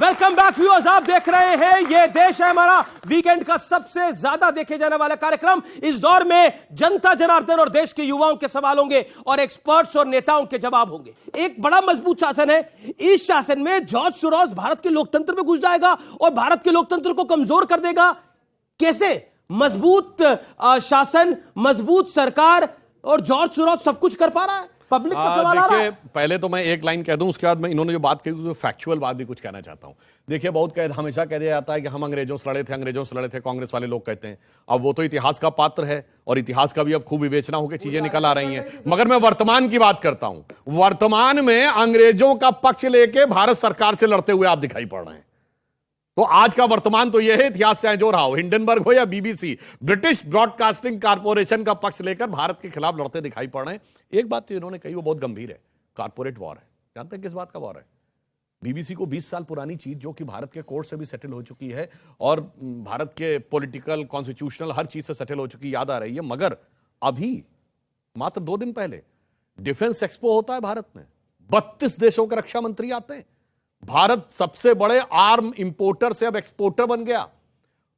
Welcome back viewers, आप देख रहे हैं ये देश है हमारा, वीकेंड का सबसे ज्यादा देखे जाने वाला कार्यक्रम। इस दौर में जनता जनार्दन और देश के युवाओं के सवाल होंगे और एक्सपर्ट्स और नेताओं के जवाब होंगे। एक बड़ा मजबूत शासन है, इस शासन में जॉर्ज सोरोस भारत के लोकतंत्र में घुस जाएगा और भारत के लोकतंत्र को कमजोर कर देगा। कैसे? मजबूत शासन, मजबूत सरकार और जॉर्ज सोरोस सब कुछ कर पा रहा है। पब्लिक का सवाल आ रहा है। पहले तो मैं एक लाइन कह दूं, उसके बाद मैं इन्होंने जो बात कही उसमें फैक्चुअल बात भी कुछ कहना चाहता हूं। देखिए, बहुत हमेशा कह दिया जाता है कि हम अंग्रेजों से लड़े थे, कांग्रेस वाले लोग कहते हैं। अब वो तो इतिहास का पात्र है और इतिहास का भी अब खूब विवेचना होकर चीजें निकल आ रही हैं, मगर मैं वर्तमान की बात करता हूं। वर्तमान में अंग्रेजों का पक्ष लेके भारत सरकार से लड़ते हुए आप दिखाई पड़ रहे हैं। तो आज का वर्तमान तो यह है, इतिहास चाहे जो रहा हो, हिंडनबर्ग हो या बीबीसी, ब्रिटिश ब्रॉडकास्टिंग कारपोरेशन का पक्ष लेकर भारत के खिलाफ लड़ते दिखाई पड़ रहे हैं। एक बात तो इन्होंने कही वो बहुत गंभीर है, कारपोरेट वॉर है। जानते हैं किस बात का वॉर है? बीबीसी को 20 साल पुरानी चीज जो कि भारत के कोर्ट से भी सेटल हो चुकी है और भारत के पॉलिटिकल कॉन्स्टिट्यूशनल हर चीज से सेटल हो चुकी याद आ रही है, मगर अभी मात्र 2 दिन पहले डिफेंस एक्सपो होता है भारत में। 32 देशों के रक्षा मंत्री आते हैं। भारत सबसे बड़े आर्म इंपोर्टर से अब एक्सपोर्टर बन गया।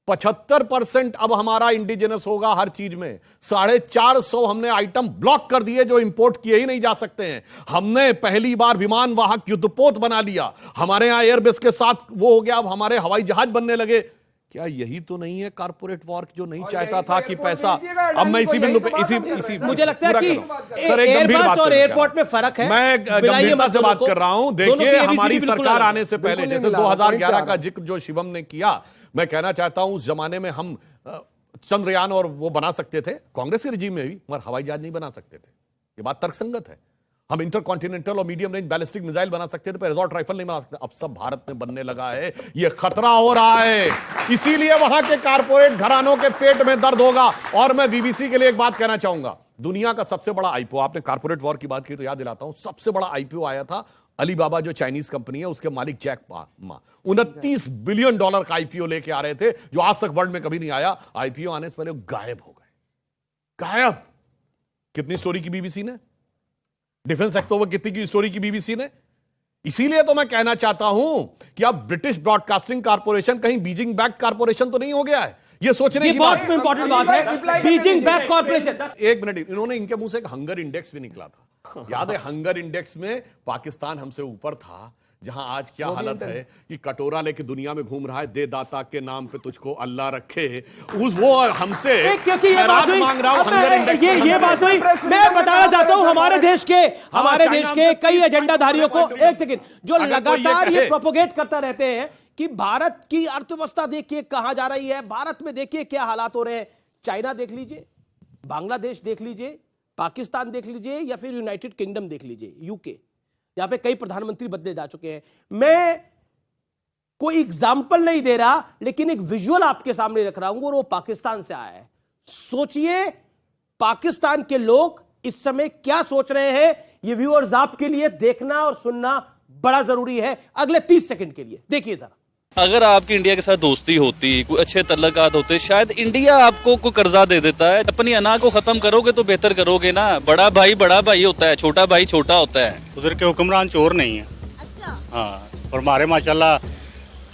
75% अब हमारा इंडिजिनस होगा हर चीज में। 450 हमने आइटम ब्लॉक कर दिए जो इंपोर्ट किए ही नहीं जा सकते हैं। हमने पहली बार विमान वाहक युद्धपोत बना लिया। हमारे यहां एयरबेस के साथ वो हो गया, अब हमारे हवाई जहाज बनने लगे। क्या यही तो नहीं है कारपोरेट वॉर जो नहीं चाहता था कि पैसा? अब मैं इसी बिंदु पे इसी मुझे लगता है कि सर एक गंभीर बात और एयरपोर्ट में फर्क है। मैं गंभीरता से बात कर रहा हूं। देखिए, हमारी सरकार आने से पहले जैसे 2011 का जिक्र जो शिवम ने किया, मैं कहना चाहता हूं उस जमाने में हम चंद्रयान और वो बना सकते थे, कांग्रेस के रिजीम में भी, मगर हवाई जहाज नहीं बना सकते थे। ये बात तर्कसंगत है। हम इंटरकॉन्टिनेंटल और मीडियम रेंज बैलिस्टिक मिसाइल बना सकते थे, पर रिजॉर्ट राइफल नहीं बना सकते। अब सब भारत में बनने लगा है। ये खतरा हो रहा है, इसीलिए वहां के कारपोरेट घरानों के पेट में दर्द होगा। और मैं बीबीसी के लिए एक बात कहना चाहूंगा, दुनिया का सबसे बड़ा आईपीओ, आपने कारपोरेट वॉर की बात की तो याद दिलाता हूं, सबसे बड़ा आईपीओ आया था अलीबाबा, जो चाइनीज कंपनी है, उसके मालिक जैक मा 29 बिलियन डॉलर का आईपीओ लेके आ रहे थे, जो आज तक वर्ल्ड में कभी नहीं आया। आईपीओ आने से पहले गायब हो गए। गायब। कितनी स्टोरी की बीबीसी ने? डिफेंस एक्सपो में कितनी की स्टोरी की बीबीसी ने? इसीलिए तो मैं कहना चाहता हूं कि अब ब्रिटिश ब्रॉडकास्टिंग कारपोरेशन कहीं बीजिंग बैक कारपोरेशन तो नहीं हो गया है। ये सोचने की बहुत इंपॉर्टेंट बात है, बीजिंग बैक कारपोरेशन। एक मिनट, इन्होंने इनके मुंह से एक हंगर इंडेक्स भी निकला था, याद है? हंगर इंडेक्स में पाकिस्तान हमसे ऊपर था, जहां आज क्या हालत है कि कटोरा लेके दुनिया में घूम रहा है, दे दाता के नाम पे तुझको अल्लाह रखे। वो हमसे मांग रहा हूं हंगर इंडेक्स। ये बात हुई। मैं बताना चाहता हूं हमारे देश के कई एजेंडाधारियों को, एक सेकंड, जो लगातार ये प्रोपोगेट करता रहते हैं कि भारत की अर्थव्यवस्था देखिए कहां जा रही है, भारत में देखिए क्या हालात हो रहे हैं। चाइना देख लीजिए, बांग्लादेश देख लीजिए, पाकिस्तान देख लीजिए, या फिर यूनाइटेड किंगडम देख लीजिए, यूके, जहां पे कई प्रधानमंत्री बदले जा चुके हैं। मैं कोई एग्जाम्पल नहीं दे रहा, लेकिन एक विजुअल आपके सामने रख रहा हूं और वो पाकिस्तान से आया है। सोचिए पाकिस्तान के लोग इस समय क्या सोच रहे हैं। ये व्यूअर्स आपके लिए देखना और सुनना बड़ा जरूरी है अगले 30 सेकंड के लिए। देखिए जरा, अगर आपकी इंडिया के साथ दोस्ती होती, कोई अच्छे तल्लुकात होते, शायद इंडिया आपको कोई कर्जा दे देता है। अपनी अना को खत्म करोगे तो बेहतर करोगे ना। बड़ा भाई होता है, छोटा भाई छोटा होता है। उधर के हुक्मरान चोर नहीं है। अच्छा। हाँ, और हमारे माशाल्लाह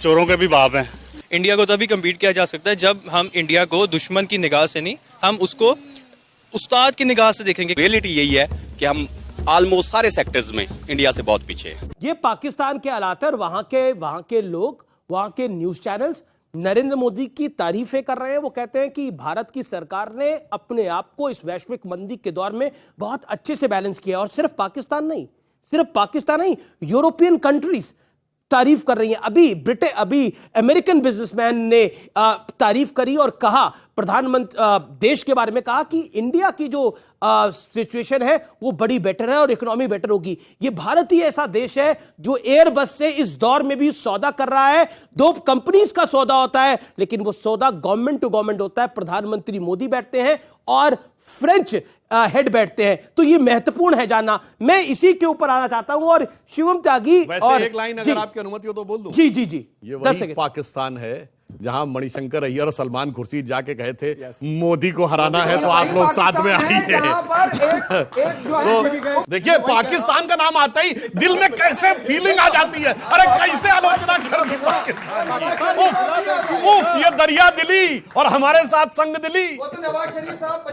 चोरों के भी बाप हैं। इंडिया को तभी कम्पीट किया जा सकता है जब हम इंडिया को दुश्मन की निगाह से नहीं, हम उसको उस्ताद की निगाह से देखेंगे। रियलिटी यही है कि हम ऑलमोस्ट सारे सेक्टर्स में इंडिया से बहुत पीछे हैं। ये पाकिस्तान के हालात है और वहां के लोग, वहां के न्यूज चैनल्स नरेंद्र मोदी की तारीफें कर रहे हैं। वो कहते हैं कि भारत की सरकार ने अपने आप को इस वैश्विक मंदी के दौर में बहुत अच्छे से बैलेंस किया। और सिर्फ पाकिस्तान नहीं, यूरोपियन कंट्रीज तारीफ कर रही हैं। अभी अमेरिकन बिजनेसमैन ने तारीफ करी और कहा, प्रधानमंत्री देश के बारे में कहा कि इंडिया की जो सिचुएशन है वो बड़ी बेटर है और इकोनॉमी बेटर होगी। ये भारत ही ऐसा देश है जो एयरबस से इस दौर में भी सौदा कर रहा है। 2 कंपनीज का सौदा होता है, लेकिन वो सौदा गवर्नमेंट टू गवर्नमेंट होता है। प्रधानमंत्री मोदी बैठते हैं और फ्रेंच हेड बैठते हैं। तो ये महत्वपूर्ण है जानना। मैं इसी के ऊपर आना चाहता हूं और शिवम त्यागी, वैसे और एक लाइन अगर आपकी अनुमति हो तो बोल दूं। जी। ये वही पाकिस्तान है जहां मणिशंकर अय्यर और सलमान खुर्शीद जाके कहे थे मोदी को हराना है तो आप लोग साथ में आइए। तो देखिए पाकिस्तान का नाम आता ही दिल में कैसे फीलिंग आ जाती है, अरे कैसे आलोचना कर दी पाकिस्तान। उफ, ये दरिया दिली और हमारे साथ संग दिली।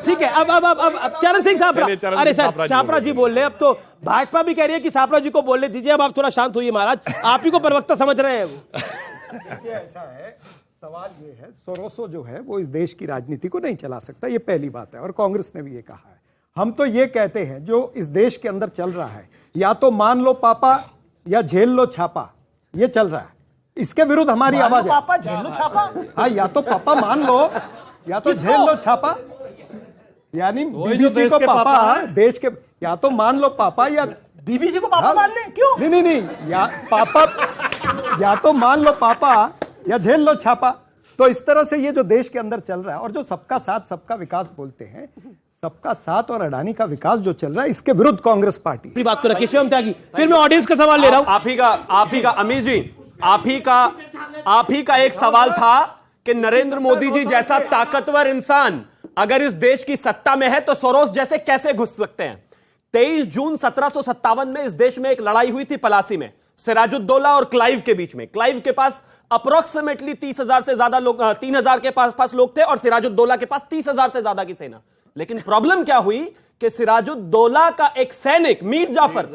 ठीक है, अब चरण सिंह सापरा, अरे सर सापरा जी बोल रहे हैं, अब तो भाजपा भी कह रही है कि सापरा जी को बोलने दीजिए, अब आप थोड़ा शांत होइए महाराज, आप ही को प्रवक्ता समझ रहे हैं वो। ऐसा है, सवाल ये है, सोरोसो जो है वो इस देश की राजनीति को नहीं चला सकता, ये पहली बात है, और कांग्रेस ने भी ये कहा है। हम तो ये कहते हैं जो इस देश के अंदर चल रहा है, या तो मान लो पापा या झेल लो छापा, ये चल रहा है, इसके विरुद्ध हमारी आवाज है। पापा झेल लो छापा, हाँ, या तो पापा मान लो या तो झेल लो छापा, यानी बीबीसी को पापा देश के, या तो मान लो पापा या बीबीसी को पापा मान लें, क्यों? नहीं, या पापा, या तो मान लो पापा या झेल लो छापा। तो इस तरह से ये जो देश के अंदर चल रहा है, और जो सबका साथ सबका विकास बोलते हैं, सबका साथ और अडानी का विकास जो चल रहा है, इसके विरुद्ध कांग्रेस पार्टी। अपनी बात को रखिए शिवम त्यागी, फिर मैं ऑडियंस का सवाल ले रहा हूं। आप ही का अमीर जी, आप ही का एक सवाल था कि नरेंद्र मोदी जी जैसा ताकतवर इंसान अगर इस देश की सत्ता में है तो सोरोस जैसे कैसे घुस सकते हैं। 23 जून 1757 में इस देश में एक लड़ाई हुई थी पलासी में, सिराजुद्दौला और क्लाइव के बीच में। क्लाइव के पास अप्रोक्सीमेटली 30,000 से ज्यादा लोग, 3,000 के पास लोग थे, और सिराजुद्दौला के पास 30,000 से ज्यादा की सेना। लेकिन प्रॉब्लम क्या हुई कि सिराजुद्दौला का एक सैनिक मीर जाफर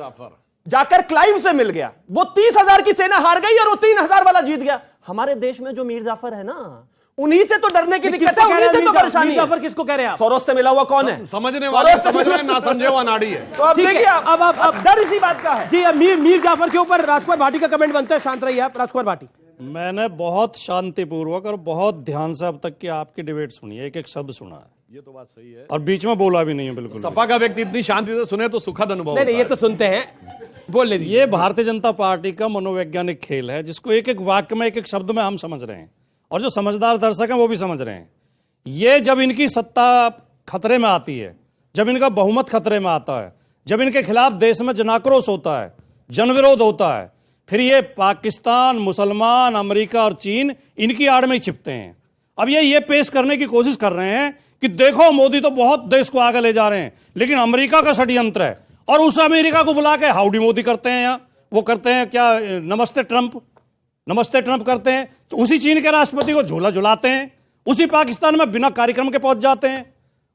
जाकर क्लाइव से मिल गया, वो 30,000 की सेना हार गई और वो 3,000 वाला जीत गया। हमारे देश में जो मीर जाफर है ना, उन्हीं से तो डरने की दिक्कत है, उन्हीं से तो परेशानी है। जाफर किसको कह रहे हैं आप? सोरोस से मिला हुआ कौन है? समझने वाले समझ रहे, ना समझे हुआ नाड़ी है। तो अब देखिए, अब डर इसी बात का है जी। अब मीर जाफर के ऊपर राजकुमार भाटी का कमेंट बनता है, शांत रहिए आप राजकुमार भाटी। मैंने बहुत शांतिपूर्वक और बहुत ध्यान से अब तक की आपकी डिबेट सुनी है, एक एक शब्द सुना है, ये तो बात सही है, और बीच में बोला भी नहीं है बिल्कुल। सपा का व्यक्ति इतनी शांति से सुने तो सुखद अनुभव। नहीं, ये तो सुनते हैं, बोल ले दीजिए। ये भारतीय जनता पार्टी का मनोवैज्ञानिक खेल है, जिसको एक एक वाक्य में, एक एक शब्द में हम समझ रहे हैं, और जो समझदार दर्शक हैं वो भी समझ रहे हैं। ये जब इनकी सत्ता खतरे में आती है, जब इनका बहुमत खतरे में आता है, जब इनके खिलाफ देश में जनाक्रोश होता है, जनविरोध होता है, फिर ये पाकिस्तान, मुसलमान, अमेरिका और चीन इनकी आड़ में ही छिपते हैं। अब ये पेश करने की कोशिश कर रहे हैं कि देखो मोदी तो बहुत देश को आगे ले जा रहे हैं, लेकिन अमेरिका का षड्यंत्र है, और उस अमेरिका को बुला के हाउडी मोदी करते हैं। यहाँ वो करते हैं क्या, नमस्ते ट्रंप करते हैं। तो उसी चीन के राष्ट्रपति को झोला झुलाते हैं, उसी पाकिस्तान में बिना कार्यक्रम के पहुंच जाते हैं,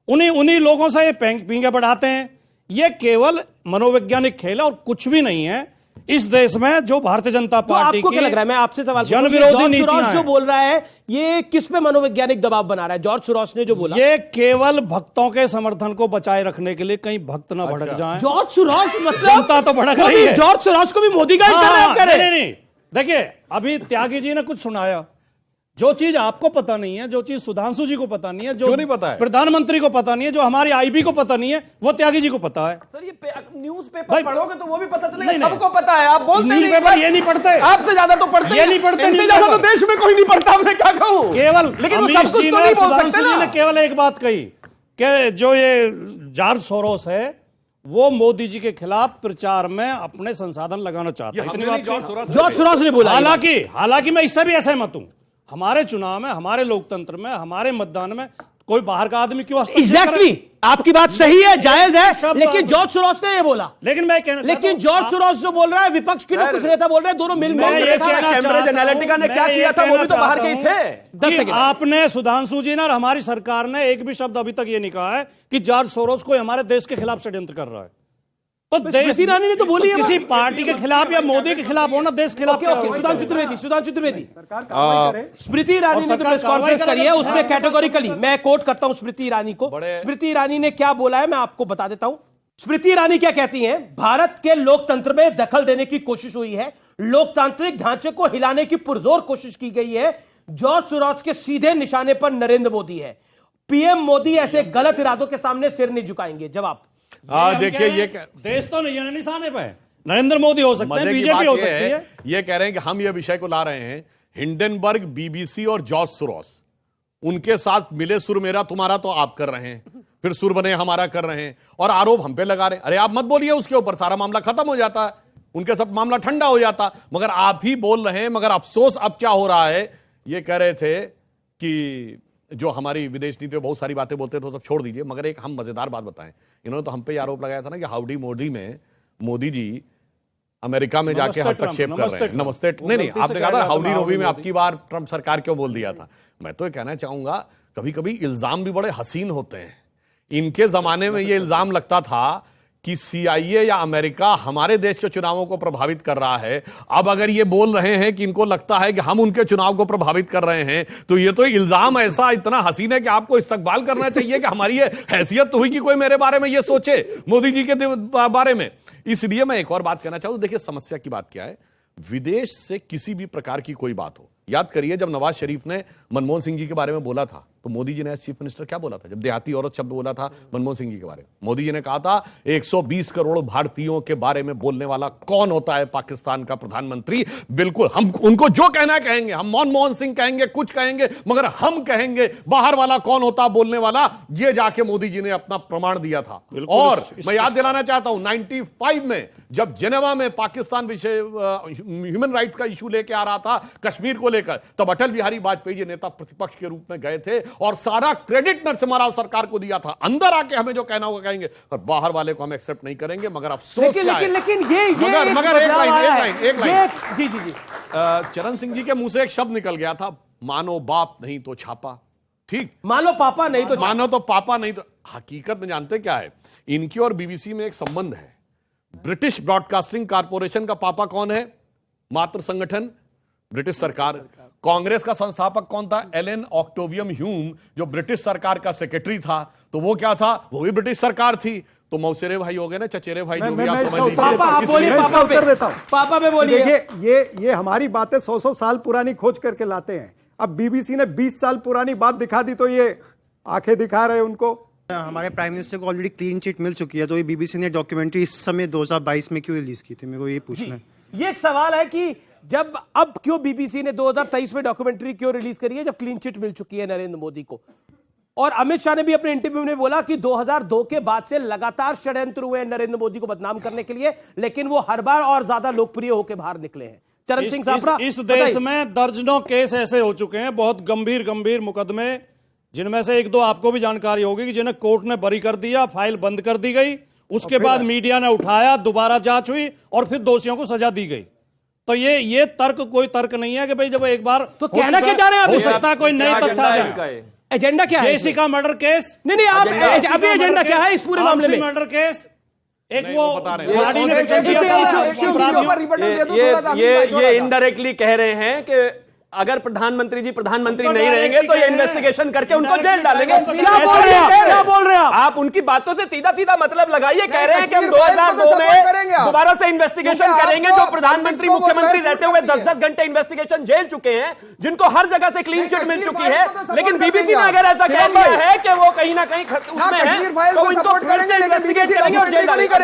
उन्हीं लोगों से ये पींगे बढ़ाते हैं। ये केवल मनोवैज्ञानिक खेल है और कुछ भी नहीं है। इस देश में जो भारतीय जनता पार्टी आपको क्या लग रहा है, मैं आपसे सवाल जनविरोधी नीतियां जो बोल रहा है, ये किस पे मनोवैज्ञानिक दबाव बना रहा है? जॉर्ज सोरोस ने जो बोला, ये केवल भक्तों के समर्थन को बचाए रखने के लिए, कहीं भक्त ना भड़क जाएं। जॉर्ज सोरोस मतलब जनता तो भड़क रही है। जॉर्ज सोरोस को भी मोदी का इंटरनेट करे। नहीं, देखिए अभी त्यागी जी ने कुछ सुनाया, जो चीज आपको पता नहीं है, जो चीज सुधांशु जी को पता नहीं है, जो क्यों नहीं पता है? प्रधानमंत्री को पता नहीं है, जो हमारी आईबी को पता नहीं है, वो त्यागी जी को पता है। सर, ये न्यूज़पेपर पढ़ोगे तो वो भी पता चलेगा। नहीं, सबको पता है, आप बोलते नहीं। न्यूज़पेपर ये नहीं पढ़ते, आपसे ज्यादा तो पढ़ते, ये नहीं पढ़ते, इनसे ज्यादा तो देश में कोई नहीं पढ़ता। मैं क्या कहूं, केवल लेकिन वो अमीश सब कुछ जी तो ने, नहीं बोल सुधांशु सकते जी ना। ने केवल एक बात कही कि जो ये जॉर्ज सोरोस है वो मोदी जी के खिलाफ प्रचार में अपने संसाधन लगाना चाहता है। इतनी बात जॉर्ज सोरोस ने बोला। हालांकि मैं इससे भी असहमत हूं। हमारे चुनाव में, हमारे लोकतंत्र में, हमारे मतदान में कोई बाहर का आदमी क्यों एग्जैक्टली आपकी बात सही है, जायज है, लेकिन जॉर्ज सोरोस ने ये बोला। लेकिन जॉर्ज सोरोस जो बोल रहा है, विपक्ष के लोग कुछ नेता बोल रहे हैं, दोनों मिल कैम्ब्रिज एनालिटिका ने क्या किया था, वो भी तो बाहर के ही थे। आपने, सुधांशु जी ने और हमारी सरकार ने एक भी शब्द अभी तक ये नहीं कहा है कि जॉर्ज सोरोस कोई हमारे देश के खिलाफ षड्यंत्र कर रहा है। तो स्मृति ईरानी ने तो बोली है, किसी पार्टी के खिलाफ या मोदी के खिलाफ होना, देश के खिलाफ। सुधांशु त्रिवेदी स्मृति ईरानी ने तो प्रेस कॉन्फ्रेंस करी है, उसमें कैटेगोरिकली मैं कोट करता हूं स्मृति ईरानी को। स्मृति ईरानी ने क्या बोला है मैं आपको बता देता हूं। स्मृति ईरानी क्या कहती हैं? भारत के लोकतंत्र में दखल देने की कोशिश हुई है, लोकतांत्रिक ढांचे को हिलाने की पुरजोर कोशिश की गई है। जॉर्ज सोरोस के सीधे निशाने पर नरेंद्र मोदी है। पीएम मोदी ऐसे गलत इरादों के सामने सिर नहीं झुकाएंगे। जवाब देखिए, ये देश तो नहीं है निशाने पे, नरेंद्र मोदी हो सकते हैं, बीजेपी हो सकती है। ये कह रहे हैं कि हम ये विषय को ला रहे हैं, हिंडनबर्ग, बीबीसी और जॉर्ज सोरोस, उनके साथ मिले सुर मेरा तुम्हारा तो आप कर रहे हैं, फिर सुर बने हमारा कर रहे हैं, और आरोप हम पे लगा रहे हैं। अरे आप मत बोलिए उसके ऊपर, सारा मामला खत्म हो जाता है, उनके सब मामला ठंडा हो जाता। मगर आप ही बोल रहे हैं। मगर अफसोस अब क्या हो रहा है ये कह रहे थे कि जो हमारी विदेश नीति में बहुत सारी बातें बोलते थे वो सब छोड़ दीजिए, मगर एक हम मजेदार बात बताएं। इन्होंने तो हम पे आरोप लगाया था ना कि हाउडी मोदी में मोदी जी अमेरिका में जाके हस्तक्षेप कर रहे हैं। नमस्ते नहीं नहीं, आपने कहा था हाउडी नोबी में आपकी बार ट्रंप सरकार क्यों बोल दिया था। मैं तो ये कहना चाहूंगा कभी कभी इल्जाम भी बड़े हसीन होते हैं। इनके जमाने में ये इल्जाम लगता था कि CIA या अमेरिका हमारे देश के चुनावों को प्रभावित कर रहा है। अब अगर ये बोल रहे हैं कि इनको लगता है कि हम उनके चुनाव को प्रभावित कर रहे हैं, तो ये तो इल्जाम ऐसा इतना हसीन है कि आपको इस्तकबाल करना चाहिए कि हमारी ये हैसियत तो हुई कि कोई मेरे बारे में ये सोचे, मोदी जी के बारे में। इसलिए मैं एक और बात कहना चाहूं, देखिए समस्या की बात क्या है। विदेश से किसी भी प्रकार की कोई बात हो, याद करिए जब नवाज शरीफ ने मनमोहन सिंह जी के बारे में बोला था तो मोदी जी ने एज चीफ मिनिस्टर क्या बोला था? जब देहाती औरत शब्द बोला था मनमोहन सिंह जी के बारे में, मोदी जी ने कहा था 120 करोड़ भारतीयों के बारे में बोलने वाला कौन होता है पाकिस्तान का प्रधानमंत्री। बिल्कुल, हम उनको जो कहना कहेंगे, हम मनमोहन सिंह कहेंगे, कुछ कहेंगे, मगर हम कहेंगे बाहर वाला कौन होता बोलने वाला। ये जाके मोदी जी ने अपना प्रमाण दिया था। और मैं याद दिलाना चाहता हूं 95 में जब जेनेवा में पाकिस्तान विषय ह्यूमन राइट्स का इशू लेके आ रहा था कश्मीर को लेकर, तब अटल बिहारी वाजपेयी जी नेता प्रतिपक्ष के रूप में गए थे और सारा क्रेडिट नरसिम्हा राव सरकार को दिया था। अंदर आके हमें जो कहना होगा कहेंगे, और बाहर वाले को हम एक्सेप्ट नहीं करेंगे। मगर अफसोस क्या है, लेकिन ये मगर एक लाइन जी जी जी, चरण सिंह जी के मुंह से एक शब्द निकल गया था, मानो बाप नहीं तो छापा। ठीक, मानो पापा नहीं तो मानो तो पापा नहीं तो। हकीकत में जानते क्या है, इनकी और BBC में एक संबंध है। ब्रिटिश ब्रॉडकास्टिंग कॉर्पोरेशन का पापा कौन है? मातृ संगठन ब्रिटिश सरकार। कांग्रेस का संस्थापक कौन था? एलन ऑक्टेवियम ह्यूम, जो ब्रिटिश सरकार का सेक्रेटरी था। तो वो क्या था? वो भी ब्रिटिश सरकार थी। तो मौसेरे भाई हो गए ना, चचेरे भाई, जो भी आप समझ लीजिए। पापा आप बोलिए, पापा उत्तर देता हूं, पापा में बोलिए। देखिए ये हमारी बातें 100 साल पुरानी खोज करके लाते हैं। अब BBC ने 20 साल पुरानी बात दिखा दी तो ये आंखें दिखा रहे उनको। हमारे प्राइम मिनिस्टर को ऑलरेडी क्लीन चिट मिल चुकी है, तो ये BBC ने डॉक्यूमेंट्री इस समय 2022 में क्यों रिलीज की थी, मेरे को ये पूछना है। ये एक सवाल है कि जब अब क्यों BBC ने 2023 में डॉक्यूमेंट्री क्यों रिलीज करी है जब क्लीन चिट मिल चुकी है नरेंद्र मोदी को। और अमित शाह ने भी अपने इंटरव्यू में बोला कि 2002 के बाद से लगातार षड्यंत्र हुए हैं नरेंद्र मोदी को बदनाम करने के लिए, लेकिन वो हर बार और ज्यादा लोकप्रिय होकर बाहर निकले हैं। चरण सिंह साफरा, इस देश में दर्जनों केस ऐसे हो चुके हैं, बहुत गंभीर मुकदमे, जिनमें से एक दो आपको भी जानकारी होगी कि जिन्हें कोर्ट ने बरी कर दिया, फाइल बंद कर दी गई, उसके बाद मीडिया ने उठाया, दोबारा जांच हुई और फिर दोषियों को सजा दी गई। तो ये तर्क कोई तर्क नहीं है कि भाई जब एक बार तो कहना क्या जा रहे हैं आप? हो सकता है कोई नई तथ्य। एजेंडा क्या है? जेसी का मर्डर केस, नहीं आप अभी एजेंडा क्या है इस पूरे मामले में? मर्डर केस, एक वो गाड़ी ने ये इनडायरेक्टली कह रहे हैं कि अगर प्रधानमंत्री जी प्रधानमंत्री नहीं रहेंगे तो ये इन्वेस्टिगेशन करके उनको जेल डालेंगे। क्या बोल रहे हैं आप उनकी बातों से सीधा सीधा मतलब लगाइए। कह रहे हैं कि हम 2002 में दोबारा से इन्वेस्टिगेशन करेंगे। जो प्रधानमंत्री मुख्यमंत्री रहते हुए 10-10 घंटे इन्वेस्टिगेशन जेल चुके हैं, जिनको हर जगह से क्लीन चिट मिल चुकी है, लेकिन BBC ने अगर ऐसा कह दिया है कि वो कहीं ना कहीं उसमें है तो इनको फिर से इन्वेस्टिगेट करेंगे और जेल डालेंगे।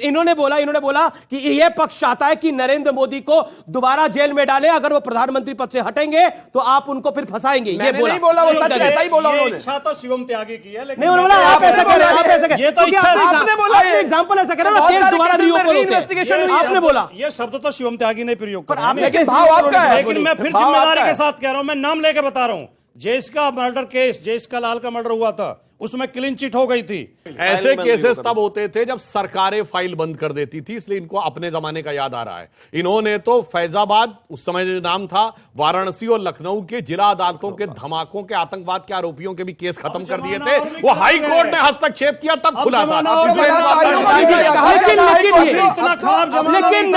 इन्होंने बोला कि यह पक्ष चाहता है कि नरेंद्र मोदी को दोबारा जेल में डालें, अगर वो प्रधानमंत्री पद से हटेंगे तो आप उनको फिर फंसाएंगे। ये नहीं बोला, वो सच ऐसा ही बोला उन्होंने। इच्छा तो शिवम त्यागी की है, लेकिन नहीं बोला आप ऐसा कह रहे हैं, आप ऐसा कह रहे हैं। ये तो इच्छा आपने बोला, एग्जांपल ऐसा कह रहे हैं, केस दोबारा रीओपन होते हैं। आपने बोला ये शब्द तो शिवम त्यागी ने प्रयोग करा, लेकिन भाव आपका है। लेकिन मैं फिर जिम्मेदारी के साथ कह रहा हूं, मैं नाम लेके बता रहा हूं। जेस का मर्डर केस, जेस का लाल का मर्डर हुआ था, उसमें क्लीन चिट हो गई थी। ऐसे केसेस तब होते थे जब सरकारें फाइल बंद कर देती थी, इसलिए इनको अपने जमाने का याद आ रहा है। इन्होंने तो फैजाबाद, उस समय जो नाम था, वाराणसी और लखनऊ के जिला अदालतों के धमाकों के आतंकवाद के आरोपियों के भी केस खत्म कर दिए थे। वो हाई कोर्ट ने हस्तक्षेप किया तब खुला था। लेकिन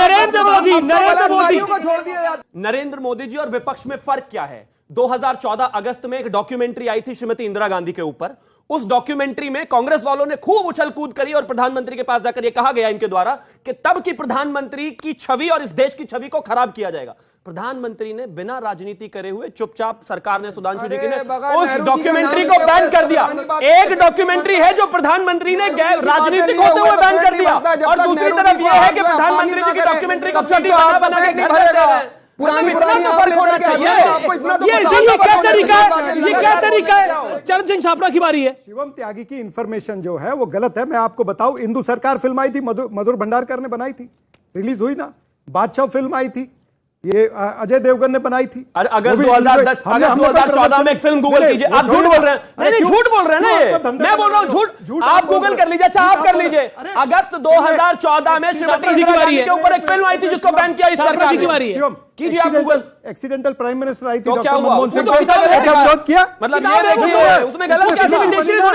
नरेंद्र मोदी जी और विपक्ष में फर्क क्या है? 2014 अगस्त में एक डॉक्यूमेंट्री आई थी श्रीमती इंदिरा गांधी के ऊपर। उस डॉक्यूमेंट्री में कांग्रेस वालों ने खूब उछल कूद करी और प्रधानमंत्री के पास जाकर यह कहा गया इनके द्वारा कि तब की प्रधानमंत्री की छवि और इस देश की छवि को खराब किया जाएगा। प्रधानमंत्री ने बिना राजनीति करे हुए चुपचाप, सरकार ने, सुधांशु जी ने उस डॉक्यूमेंट्री को बैन कर दिया। एक डॉक्यूमेंट्री है जो प्रधानमंत्री ने राजनीतिक होते हुए बैन कर दिया, और दूसरी तरफ यह है कि प्रधानमंत्री जी की डॉक्यूमेंट्री को सीडी बना के घर ले रहे हैं। पुरानी फर्क होना चाहिए। ये क्या तरीका है? चरण सिंह साफरा की बारी है। शिवम त्यागी की इंफॉर्मेशन जो है वो गलत है। मैं आपको बताऊं, इंदु सरकार फिल्म आई थी, मधुर भंडारकर ने बनाई थी, रिलीज हुई ना। बादशाह फिल्म आई थी, ये अजय देवगन ने बनाई थी। अगस्त 2010 अगस्त 2014 में एक फिल्म गूगल कीजिए। आप झूठ बोल रहे हैं। नहीं झूठ बोल रहे हैं ना ये। मैं बोल रहा हूं झूठ। आप गूगल कर लीजिए। अच्छा आप कर लीजिए। अगस्त 2014 में श्रीमती इंदिरा गांधी के ऊपर एक फिल्म आई थी जिसको बैन किया इस सरकार ने। कीजिए आप Google. Accidental prime minister I थी, तो क्या हुआ? मनमोहन तो सिंह क्या विरोध किया? मतलब ये देखिए उसमें गलत क्या था?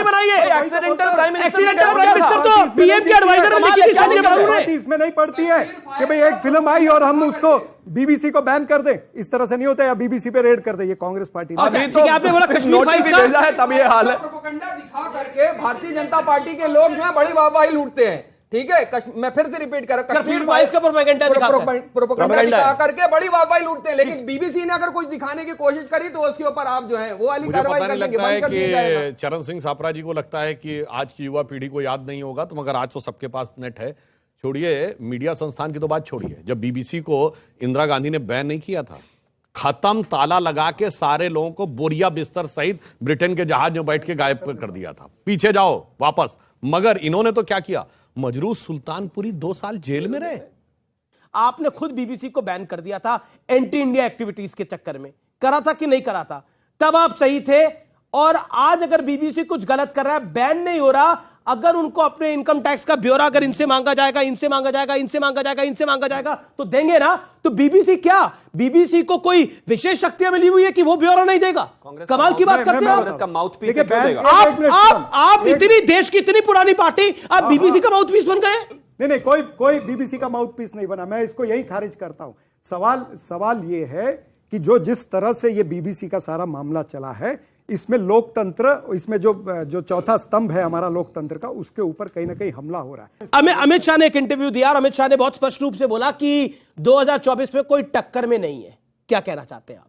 बनाई है एक्सीडेंटल प्राइम मिनिस्टर तो पीएम के एडवाइजर ने लिखी थी, शादी मालूम है। इसमें नहीं पड़ती है कि भाई एक फिल्म आई और हम उसको बीबीसी को बैन कर दें। इस तरह से नहीं होता, या बीबीसी पे रेड कर दे। ये कांग्रेस पार्टी ने अभी तो आपने बोला कश्मीर फाइल्स का भेजा है तब ये हाल है। प्रोपेगेंडा दिखा करके भारतीय जनता पार्टी के लोग जो है बड़ी वाहवाही लूटते हैं। ठीक है, मैं फिर से रिपीट कर रहा हूं, कश्मीर फाइल्स का प्रोपेगेंडा दिखा करके बड़ी वाहवाही लूटते हैं, लेकिन बीबीसी ने अगर कुछ दिखाने की कोशिश करी तो उसके ऊपर आप जो है वो वाली कार्रवाई कर लेंगे, बंद कर दिया जाएगा। चरण सिंह सापरा जी को लगता है कि आज की युवा पीढ़ी को याद नहीं होगा, तो मगर आज तो सबके पास नेट है। छोड़िए मीडिया संस्थान की तो बात छोड़िए, जब बीबीसी को इंदिरा गांधी ने बैन नहीं किया था, खत्म ताला लगा के सारे लोगों को बोरिया बिस्तर सहित ब्रिटेन के जहाज में बैठ के गायब कर दिया था। पीछे जाओ वापस। मगर इन्होंने तो क्या किया, मजरूस सुल्तानपुरी 2 साल जेल में रहे। आपने खुद बीबीसी को बैन कर दिया था एंटी इंडिया एक्टिविटीज के चक्कर में, करा था कि नहीं करा था? तब आप सही थे। और आज अगर बीबीसी कुछ गलत कर रहा है, बैन नहीं हो रहा, अगर उनको अपने इनकम टैक्स का ब्यौरा अगर इनसे मांगा जाएगा, इनसे मांगा जाएगा, इनसे मांगा जाएगा, इनसे मांगा जाएगा, तो देंगे ना। तो बीबीसी क्या, बीबीसी को कोई विशेष शक्तियां मिली हुई है कि वो ब्यौरा नहीं देगा? कमाल की बात करते हैं आप। इतनी देश की इतनी पुरानी पार्टी, आप बीबीसी का माउथ पीस बन गए। नहीं, कोई बीबीसी का माउथ पीस नहीं बना। मैं इसको यही खारिज करता हूं। सवाल ये है कि जिस तरह से ये बीबीसी का सारा मामला चला है, इसमें लोकतंत्र, इसमें जो चौथा स्तंभ है हमारा लोकतंत्र का, उसके ऊपर कहीं ना कहीं हमला हो रहा है। अमित शाह ने एक इंटरव्यू दिया और अमित शाह ने बहुत स्पष्ट रूप से बोला कि 2024 में कोई टक्कर में नहीं है। क्या कहना चाहते हैं आप?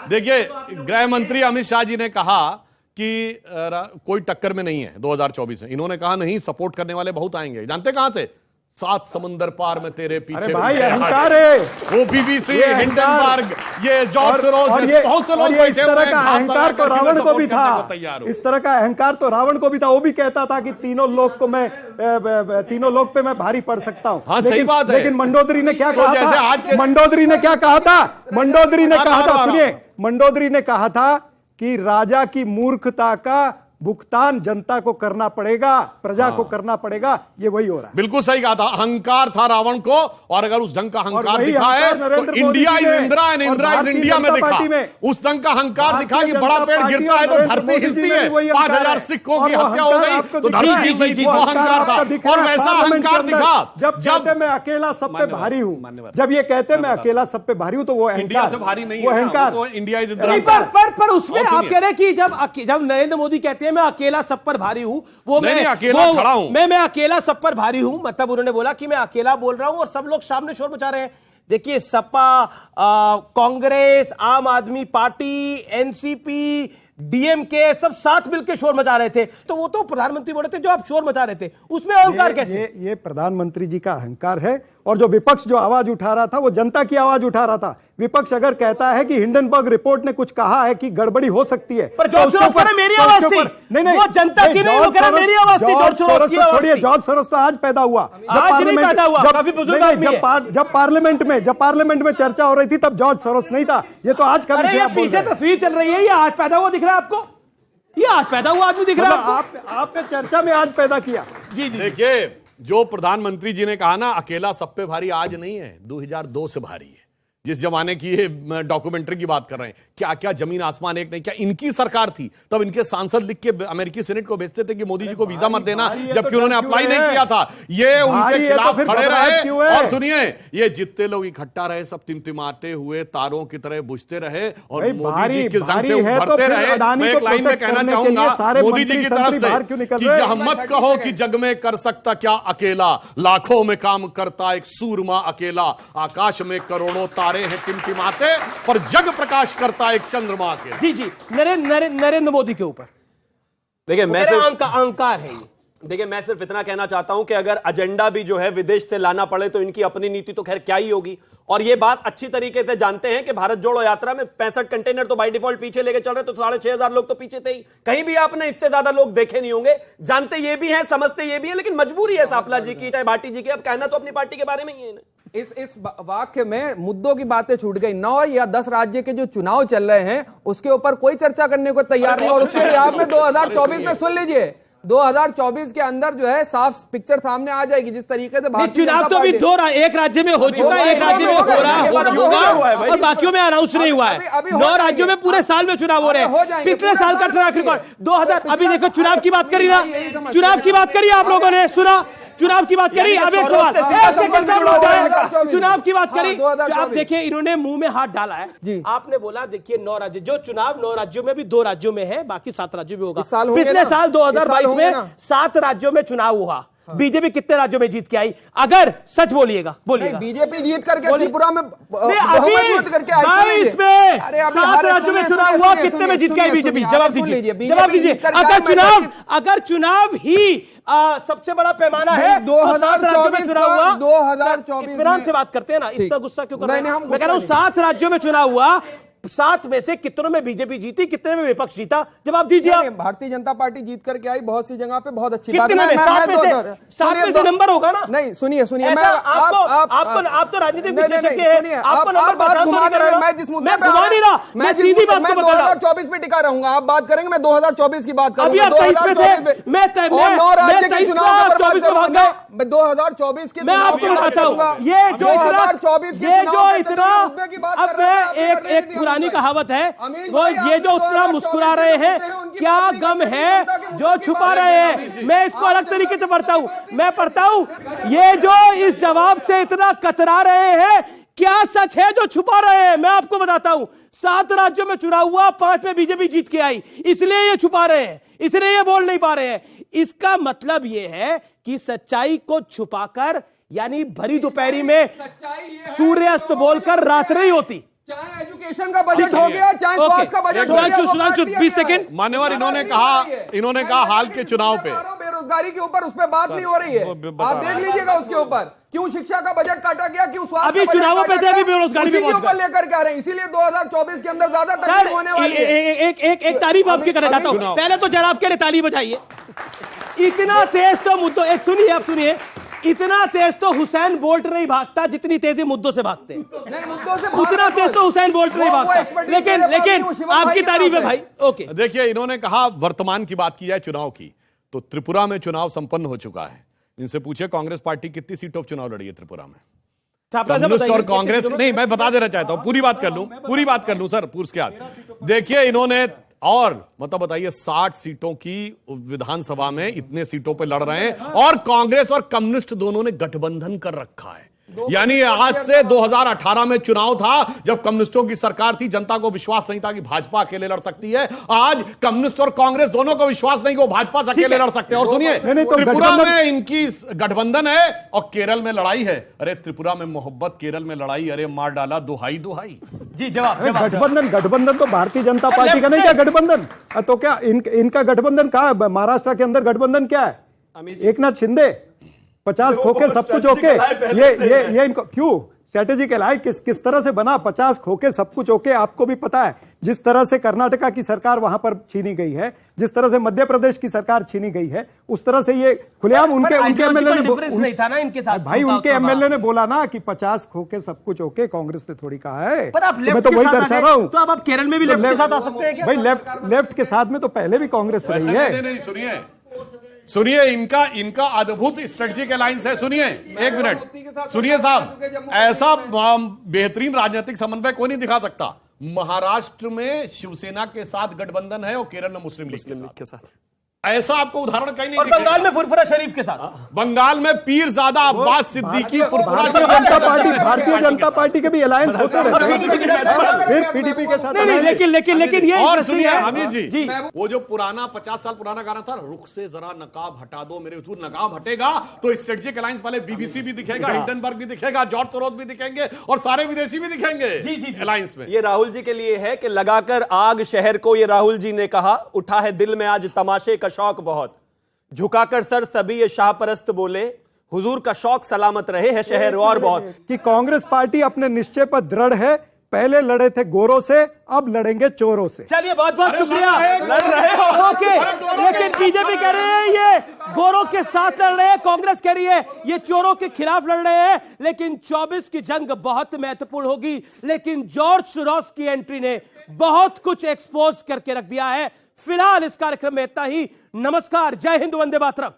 देखिए, गृह मंत्री अमित शाह जी ने कहा कि कोई टक्कर में नहीं है 2024 में। इन्होंने कहा नहीं, सपोर्ट करने वाले बहुत आएंगे। जानते कहां से? 7 समंदर पार में तेरे पीछे। अरे भाई अहंकार है वो, बीबीसी, हिंडनबर्ग, ये जॉर्ज सोरोस, बहुत से लोग इस तरह का अहंकार तो रावण को भी था। इस तरह का अहंकार तो रावण को भी था। वो भी कहता था कि तीनों लोक पे मैं भारी पड़ सकता हूं। हाँ, सही बात है। लेकिन मंडोदरी ने क्या कहा था? मंडोदरी ने क्या कहा था? मंडोदरी ने कहा था, सुनिए, मंडोदरी ने कहा था कि राजा की मूर्खता का भुगतान जनता को करना पड़ेगा, प्रजा को करना पड़ेगा। ये वही हो रहा है। बिल्कुल सही कहा था। अहंकार था रावण को, और अगर उस ढंग का अहंकार दिखा है तो India is Indira and Indira is India में दिखा। उस ढंग का अहंकार दिखा कि बड़ा पेड़ गिरता है तो धरती हिलती है। 5000 सिखों की हत्या हो गई तो धरती हिल गई थी। वो अहंकार था, और वैसा अहंकार दिखा जब मैं अकेला सब पे भारी हूं। जब ये कहते मैं अकेला सब पे भारी हूं, तो वो इंडिया से भारी नहीं है, तो इंडिया इज इंदिरा। पर उसमें आप कह रहे हैं कि जब नरेंद्र मोदी कहते हैं मैं अकेला सब पर भारी हूं, वो मैं अकेला खड़ा हूं, मैं अकेला सब पर भारी हूं, मतलब उन्होंने बोला कि मैं अकेला बोल रहा हूं और सब लोग सामने शोर मचा रहे हैं। देखिए, सपा, कांग्रेस, आम आदमी पार्टी, एनसीपी, डीएमके सब साथ मिलकर शोर मचा रहे थे। तो वो तो प्रधानमंत्री बोले थे जो आप शोर मचा रहे थे, उसमें अहंकार कैसे? ये प्रधानमंत्री जी का अहंकार है। और जो विपक्ष जो आवाज उठा रहा था, वो जनता की आवाज उठा रहा था। विपक्ष अगर कहता है कि हिंडनबर्ग रिपोर्ट ने कुछ कहा है कि गड़बड़ी हो सकती है, पर जॉर्ज सोरोस कह रहे मेरी आवाज थी। नहीं, वो जनता की नहीं, वो कह रहे मेरी आवाज थी। जॉर्ज सोरोस की आवाज थी। जॉर्ज सोरोस तो आज पैदा हुआ, आज नहीं पैदा हुआ, काफी बुजुर्ग आदमी है। जब पार्लियामेंट में चर्चा हो रही थी तब जॉर्ज सोरोस नहीं था। ये तो आज अरे ये पीछे तस्वीर चल रही है, ये आज पैदा हुआ दिख रहा है आपको? ये आज पैदा हुआ आदमी दिख रहा है आपने चर्चा में आज पैदा किया। जी। देखिए, जो प्रधानमंत्री जी ने कहा ना, अकेला सब पे भारी, आज नहीं है, 2002 से भारी है। जिस जमाने की ये डॉक्यूमेंट्री की बात कर रहे हैं, क्या क्या जमीन आसमान एक नहीं। क्या इनकी सरकार थी तब इनके सांसद लिख के अमेरिकी सेनेट को भेजते थे कि मोदी जी को वीजा मत देना, जबकि उन्होंने अप्लाई नहीं किया था। ये उनके खिलाफ खड़े रहे। और सुनिए, ये जितने लोग इकट्ठा रहे सब टिमटिमाते हुए तारों की तरह बुझते रहे और मोदी जी किस ढंग से उभरते रहे। मैं एक लाइन में कहना चाहूंगा मोदी जी की तरफ से कि यह मत कहो कि जग में कर सकता क्या अकेला, लाखों में काम करता एक सूरमा अकेला, आकाश में करोड़ों हैं टिमटिमाते पर जग प्रकाश करता एक चंद्रमा के। जी नरेंद्र मोदी के ऊपर देखिए, मैं अहंकार है ये। देखिए, मैं सिर्फ इतना कहना चाहता हूं कि अगर एजेंडा भी जो है विदेश से लाना पड़े तो इनकी अपनी नीति तो खैर क्या ही होगी। और ये बात अच्छी तरीके से जानते हैं कि भारत जोड़ो यात्रा में 65 कंटेनर तो बाय डिफॉल्ट पीछे लेके चल रहे, तो 6,500 लोग तो पीछे थे ही। कहीं भी आपने इससे ज्यादा लोग देखे नहीं होंगे। जानते ये भी हैं, समझते ये भी है, लेकिन मजबूरी है सापला जी की, चाहे भाटी जी की। अब कहना तो अपनी पार्टी के बारे में ही है ना। इस वाक्य में मुद्दों की बातें छूट गई। 9 या 10 राज्य के जो चुनाव चल रहे हैं उसके ऊपर कोई चर्चा करने को तैयार नहीं, और उसके लिए आपने 2024 में सुन लीजिए 2024 के अंदर जो है साफ पिक्चर सामने आ जाएगी। जिस तरीके से चुनाव तो अभी एक राज्य में हो चुका है, एक राज्य में होगा और बाकियों में अनाउंस नहीं हुआ है। 9 राज्यों में पूरे साल में चुनाव हो रहे हैं। पिछले साल का ट्रैक रिकॉर्ड 2000। अभी देखो चुनाव की बात करी ना, चुनाव की बात करी, आप लोगों ने सुना, चुनाव की बात करी। अब एक सवाल, चुनाव की बात करी, आप देखिए इन्होंने मुंह में हाथ डाला है जी। आपने बोला देखिए 9 राज्य, जो चुनाव 9 राज्यों में भी 2 राज्यों में है, बाकी 7 राज्यों में होगा। पिछले साल 2022 में 7 राज्यों में चुनाव हुआ। बीजेपी कितने राज्यों में जीत के आई? अगर सच बोलिएगा, बीजेपी जीत करके त्रिपुरा में करके आई, 7 राज्यों में चुनाव हुआ, कितने में जीत के आई बीजेपी? जवाब दीजिए, जवाब दीजिए। अगर चुनाव ही सबसे बड़ा पैमाना है तो 7 राज्यों में चुनाव हुआ। 2024 इत्मीनान से बात करते हैं ना, इतना गुस्सा क्यों कर रहे हैं? मैं कह रहा हूं 7 राज्यों में चुनाव हुआ, 7 में से कितनों में बीजेपी जीती, कितने में विपक्ष जीता? जवाब दीजिए। भारतीय जनता पार्टी जीत करके आई बहुत सी जगह पे, बहुत अच्छी बात। कितने में? 7 में से नंबर होगा ना? नहीं, सुनिए मैं आप तो राजनीतिक विशेषज्ञ हैं, आपको नंबर बात घुमा रहे हैं। मैं जिस मुद्दे मैं घुमा नहीं रहा, मैं सीधी बात को बता रहा हूं। 2024 पे टिका रहूंगा। आप बात करेंगे, मैं 2024 की बात करूंगा। अभी आप 23 पे थे, मैं 9 राज्य के चुनाव पर बात करूंगा। मैं 2024 के मैं आपको बताता हूं, ये जो इतना अब एक पुरानी कहावत है, वो ये जो उतना मुस्कुरा रहे हैं, क्या गम है जो छुपा रहे हैं। मैं इसको अलग तरीके से पढ़ता हूं, मैं पढ़ता हूं, ये जो इस जवाब से इतना कतरा रहे हैं, क्या सच है जो छुपा रहे हैं? मैं आपको बताता हूं, 7 राज्यों में चुनाव हुआ, 5 में बीजेपी जीत के आई, इसलिए ये छुपा रहे हैं, इसलिए ये बोल नहीं पा रहे हैं। इसका मतलब ये है कि सच्चाई को छुपाकर, यानी भरी दोपहरी में सूर्यास्त बोलकर रात नहीं होती। चाहे एजुकेशन का बजट हो गया, चाहे स्वास्थ्य का बजट हो गया। सुधांशु 20 सेकंड। मान्यवर, इन्होंने कहा हाल के चुनाव पे बेरोजगारी के ऊपर उस पर बात नहीं हो रही है, आप देख लीजिएगा उसके ऊपर। क्यों शिक्षा का बजट काटा गया, क्यों स्वास्थ्य अभी चुनावों पे थे, अभी बेरोजगारी के ऊपर लेकर के आ रहे हैं। इसीलिए 2024 के अंदर ज्यादा तकलीफ होने वाली है। एक तारीफ आपकी करना चाहता हूं। पहले तो जनाब के लिए ताली बजाइए। इतना तेज तो मुद्दों, एक सुनिए, आप सुनिए, इतना तेज तो हुसैन बोल्ट नहीं भागता जितनी तेजी मुद्दों से भागते हैं। उतना तेज तो हुसैन बोल्ट नहीं भागता, लेकिन आपकी तारीफ है भाई। ओके, देखिए, इन्होंने कहा वर्तमान की बात की जाए चुनाव की, तो त्रिपुरा में चुनाव संपन्न हो चुका है। इनसे पूछे कांग्रेस पार्टी कितनी सीटों पर चुनाव लड़ी है त्रिपुरा में? कम्युनिस्ट और कांग्रेस नहीं, मैं बता देना चाहता हूं, पूरी बात कर लूं सर, पूर्व के बाद। देखिए, इन्होंने और मतलब बताइए 60 सीटों की विधानसभा में इतने सीटों पे लड़ रहे हैं, और कांग्रेस और कम्युनिस्ट दोनों ने गठबंधन कर रखा है। यानी आज से 2018 में चुनाव था जब कम्युनिस्टों की सरकार थी, जनता को विश्वास नहीं था कि भाजपा अकेले लड़ सकती है। आज कम्युनिस्ट और कांग्रेस दोनों को विश्वास नहीं कि वो भाजपा से अकेले लड़ सकते हैं। और सुनिए, त्रिपुरा में इनकी गठबंधन है और केरल में लड़ाई है। अरे त्रिपुरा में मोहब्बत, केरल में लड़ाई, अरे मार डाला, दुहाई दुहाई। जी जवाब। गठबंधन तो भारतीय जनता पार्टी का नहीं क्या गठबंधन? तो क्या इनका गठबंधन कहा है? महाराष्ट्र के अंदर गठबंधन क्या है? एक नाथ शिंदे 50 खोके सब कुछ ओके। ये इनको क्यों स्ट्रेटेजी कहलाए? किस तरह से बना 50 खोके सब कुछ ओके? आपको भी पता है जिस तरह से कर्नाटका की सरकार वहां पर छीनी गई है, जिस तरह से मध्य प्रदेश की सरकार छीनी गई है, उस तरह से ये खुलेआम उनके एमएलए नहीं था ना इनके साथ भाई, उनके एमएलए ने बोला ना कि 50 खोके सब कुछ ओके। कांग्रेस ने थोड़ी कहा है, पर आप मैं तो वही दर्शा रहा हूं। तो अब आप केरल में भी लेफ्ट के साथ आ सकते हैं क्या? भाई लेफ्ट के साथ में तो पहले भी कांग्रेस रही है। सुनिए, इनका अद्भुत स्ट्रेटेजिक अलायंस है। सुनिए, एक मिनट सुनिए साहब, ऐसा बेहतरीन राजनीतिक समन्वय कोई नहीं दिखा सकता। महाराष्ट्र में शिवसेना के साथ गठबंधन है और केरल में मुस्लिम लीग के साथ। ऐसा आपको उदाहरण कहीं नहीं दिखेगा। बंगाल में फुरफुरा शरीफ के साथ, बंगाल में पीरजादा अब्बास सिद्दीकी फुरफुरा भारतीय जनता पार्टी के भी अलायंस होते रहते हैं, फिर पीडीपी के साथ। लेकिन ये और सुनिए हमीद जी, वो जो पुराना 50 साल पुराना गाना था, रुख से जरा नकाब हटा दो मेरे हुजूर, नकाब हटेगा तो स्ट्रेटेजिक अलायंस वाले बीबीसी भी दिखेगा, हिंडनबर्ग भी दिखेगा, जॉर्ज सोरोस भी दिखेंगे और सारे विदेशी भी दिखेंगे अलायंस में। ये राहुल जी के लिए है कि लगाकर आग शहर को, ये राहुल जी ने कहा, उठा है दिल में आज तमाशे का शौक बहुत, झुकाकर सर सभी ये शाहपरस्त बोले, हुजूर का शौक सलामत रहे है शहर और बहुत। कि कांग्रेस पार्टी अपने निश्चय पर दृढ़ है, पहले लड़े थे गोरों से, अब लड़ेंगे चोरों से। चलिए बहुत बहुत शुक्रिया। ओके, लेकिन बीजेपी कह रही है ये गोरों के साथ लड़ रहे हैं, कांग्रेस कह रही है ये चोरों के खिलाफ लड़ रहे हैं। लेकिन 24 की जंग बहुत महत्वपूर्ण होगी। लेकिन जॉर्ज सोरोस की एंट्री ने बहुत कुछ एक्सपोज करके रख दिया है। फिलहाल इस कार्यक्रम में इतना ही। नमस्कार, जय हिंद, वंदे मातरम।